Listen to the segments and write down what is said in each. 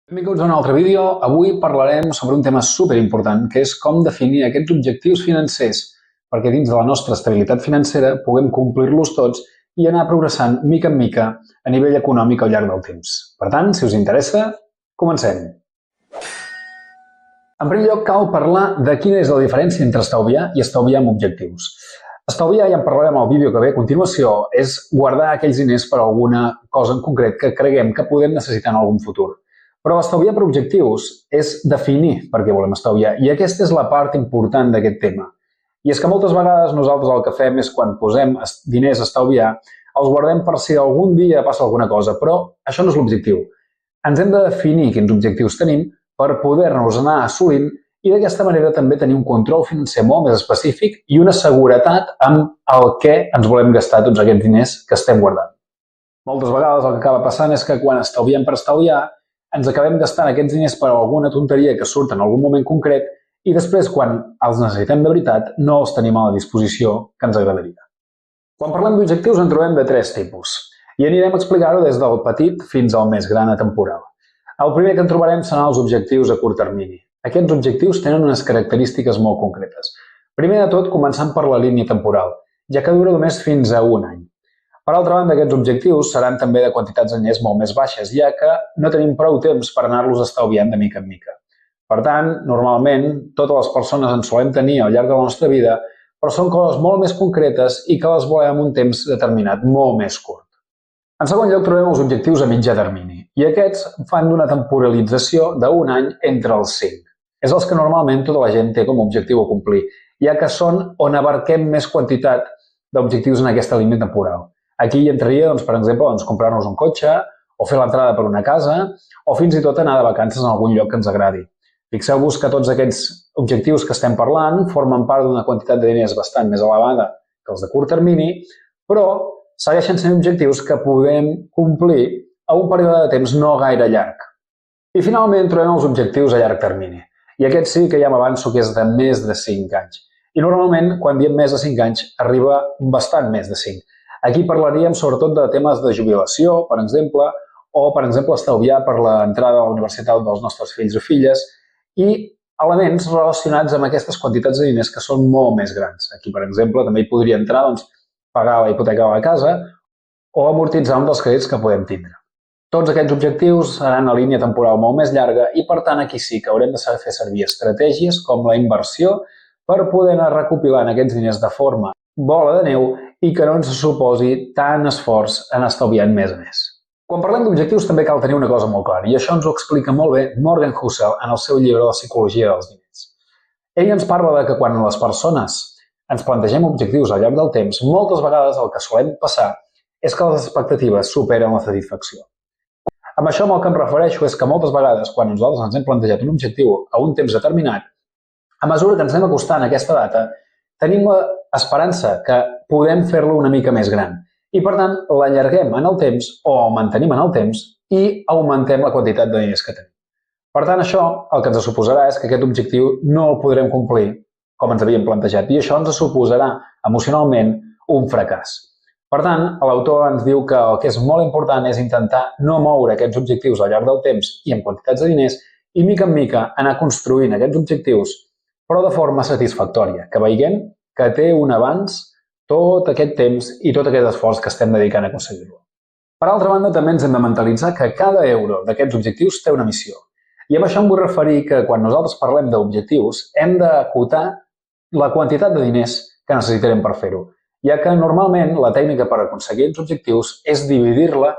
Benvinguts a un altre vídeo. Avui parlarem sobre un tema superimportant, que és com definir aquests objectius financers perquè dins de la nostra estabilitat financera puguem complir-los tots i anar progressant mica en mica a nivell econòmic al llarg del temps. Per tant, si us interessa, comencem. En primer lloc, cal parlar de quina és la diferència entre estalviar i estalviar amb objectius. Estalviar, ja en parlarem al vídeo que ve a continuació, és guardar aquells diners per a alguna cosa en concret que creguem que podem necessitar en algun futur. Però estalviar per objectius és definir per què volem estalviar, i aquesta és la part important d'aquest tema. I és que moltes vegades nosaltres el que fem és quan posem diners a estalviar, els guardem per si algun dia passa alguna cosa, però això no és l'objectiu. Ens hem de definir quins objectius tenim per poder-nos anar assolint i d'aquesta manera també tenir un control financer molt més específic i una seguretat amb el que ens volem gastar tots aquests diners que estem guardant. Moltes vegades el que acaba passant és que quan estalviem per estalviar ens acabem gastant aquests diners per alguna tonteria que surt en algun moment concret i després, quan els necessitem de veritat, no els tenim a la disposició que ens agradaria. Quan parlem d'objectius en trobem de tres tipus i anirem a explicar-ho des del petit fins al més gran atemporal. El primer que en trobarem seran els objectius a curt termini. Aquests objectius tenen unes característiques molt concretes. Primer de tot, començant per la línia temporal, ja que dura només fins a un any. Per altra banda, aquests objectius seran també de quantitats de diners molt més baixes, ja que no tenim prou temps per anar-los estalviant de mica en mica. Per tant, normalment, totes les persones en solem tenir al llarg de la nostra vida, però són coses molt més concretes i que les volem en un temps determinat, molt més curt. En segon lloc, trobem els objectius a mitjà termini, i aquests fan d'una temporalització d'un any entre els 5. És els que normalment tota la gent té com a objectiu a complir, ja que són on abarquem més quantitat d'objectius en aquesta línia temporal. Aquí hi entraria, per exemple, comprar-nos un cotxe, o fer l'entrada per una casa, o fins i tot anar de vacances en algun lloc que ens agradi. Fixeu-vos que tots aquests objectius que estem parlant formen part d'una quantitat de diners bastant més elevada que els de curt termini, però segueixen sent objectius que podem complir a un període de temps no gaire llarg. I finalment trobem els objectius a llarg termini. I aquest sí que ja m'avanço que és de més de 5 anys. I normalment, quan diem més de 5 anys, arriba bastant més de 5. Aquí parlaríem sobretot de temes de jubilació, per exemple, o, per exemple, estalviar per l'entrada a la universitat dels nostres fills o filles i elements relacionats amb aquestes quantitats de diners que són molt més grans. Aquí, per exemple, també hi podria entrar pagar la hipoteca de la casa o amortitzar un dels crèdits que podem tindre. Tots aquests objectius seran a línia temporal molt més llarga i, per tant, aquí sí que haurem de saber fer servir estratègies com la inversió per poder anar recopilant aquests diners de forma bola de neu i que no ens suposi tant esforç en estalviant més a més. Quan parlem d'objectius també cal tenir una cosa molt clara, i això ens ho explica molt bé Morgan Housel en el seu llibre La psicologia dels diners. Ell ens parla de que quan les persones ens plantegem objectius al llarg del temps, moltes vegades el que solem passar és que les expectatives superen la satisfacció. Amb això el que em refereixo és que moltes vegades quan nosaltres ens hem plantejat un objectiu a un temps determinat, a mesura que ens anem acostant a aquesta data, tenim l'esperança que podem fer-lo una mica més gran i, per tant, l'allarguem en el temps o el mantenim en el temps i augmentem la quantitat de diners que tenim. Per tant, això el que ens suposarà és que aquest objectiu no el podrem complir com ens havíem plantejat i això ens suposarà emocionalment un fracàs. Per tant, l'autor ens diu que el que és molt important és intentar no moure aquests objectius al llarg del temps i amb quantitats de diners i, mica en mica, anar construint aquests objectius però de forma satisfactòria, que veiem que té un avanç tot aquest temps i tot aquest esforç que estem dedicant a aconseguir-lo. Per altra banda, també ens hem de mentalitzar que cada euro d'aquests objectius té una missió. I amb això em vull referir que quan nosaltres parlem d'objectius hem d'acotar la quantitat de diners que necessitarem per fer-ho, ja que normalment la tècnica per aconseguir els objectius és dividir-la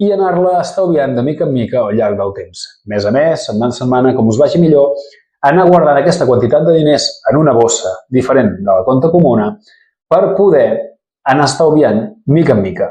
i anar-la estalviant de mica en mica al llarg del temps. Mes a mes, setmana a setmana, com us vagi millor, anar guardant aquesta quantitat de diners en una bossa diferent de la compta comuna per poder anar estalviant mica en mica.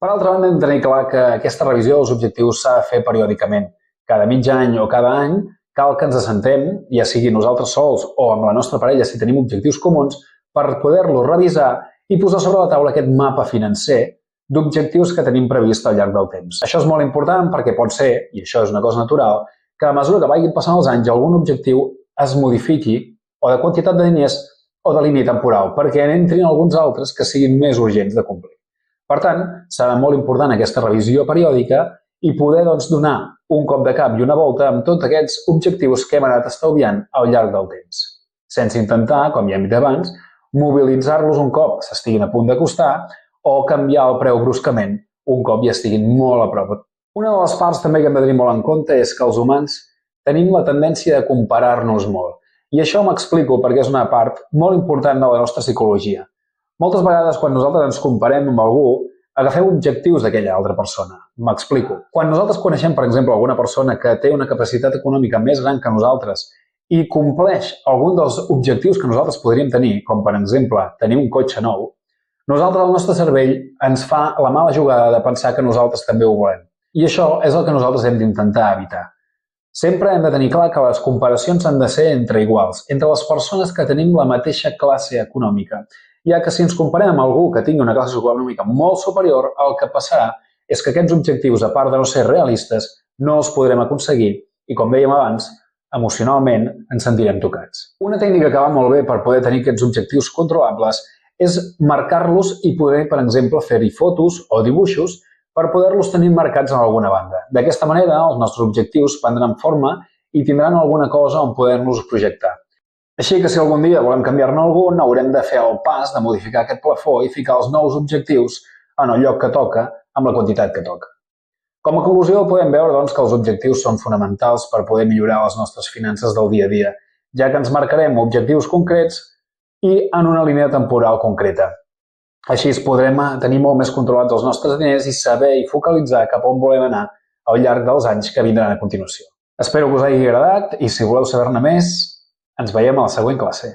Per altra banda, hem de tenir clar que aquesta revisió dels objectius s'ha de fer periòdicament. Cada mig any o cada any cal que ens assentem, ja sigui nosaltres sols o amb la nostra parella si tenim objectius comuns, per poder-los revisar i posar sobre la taula aquest mapa financer d'objectius que tenim previst al llarg del temps. Això és molt important perquè pot ser, i això és una cosa natural, que a mesura que vagin passant els anys algun objectiu es modifiqui o de quantitat de diners o de línia temporal, perquè n'entrin alguns altres que siguin més urgents de complir. Per tant, serà molt important aquesta revisió periòdica i poder donar un cop de cap i una volta amb tots aquests objectius que hem anat estalviant al llarg del temps, sense intentar, com ja hem dit abans, mobilitzar-los un cop s'estiguin a punt de costar o canviar el preu bruscament un cop ja estiguin molt a prop. Una de les parts també que hem de tenir molt en compte és que els humans tenim la tendència de comparar-nos molt. I això m'explico perquè és una part molt important de la nostra psicologia. Moltes vegades, quan nosaltres ens comparem amb algú, agafem objectius d'aquella altra persona. M'explico. Quan nosaltres coneixem, per exemple, alguna persona que té una capacitat econòmica més gran que nosaltres i compleix algun dels objectius que nosaltres podríem tenir, com per exemple tenir un cotxe nou, nosaltres, el nostre cervell, ens fa la mala jugada de pensar que nosaltres també ho volem. I això és el que nosaltres hem d'intentar evitar. Sempre hem de tenir clar que les comparacions han de ser entre iguals, entre les persones que tenim la mateixa classe econòmica, ja que si ens comparem amb algú que tingui una classe econòmica molt superior, el que passarà és que aquests objectius, a part de no ser realistes, no els podrem aconseguir i, com dèiem abans, emocionalment ens sentirem tocats. Una tècnica que va molt bé per poder tenir aquests objectius controlables és marcar-los i poder, per exemple, fer-hi fotos o dibuixos per poder-los tenir marcats en alguna banda. D'aquesta manera, els nostres objectius prendran forma i tindran alguna cosa on poder-nos projectar. Així que si algun dia volem canviar-ne algun, haurem de fer el pas de modificar aquest plafó i ficar els nous objectius en el lloc que toca, amb la quantitat que toca. Com a conclusió, podem veure doncs, que els objectius són fonamentals per poder millorar les nostres finances del dia a dia, ja que ens marcarem objectius concrets i en una línia temporal concreta. Així podrem tenir molt més controlats els nostres diners i saber i focalitzar cap on volem anar al llarg dels anys que vindran a continuació. Espero que us hagi agradat i si voleu saber-ne més, ens veiem a la següent classe.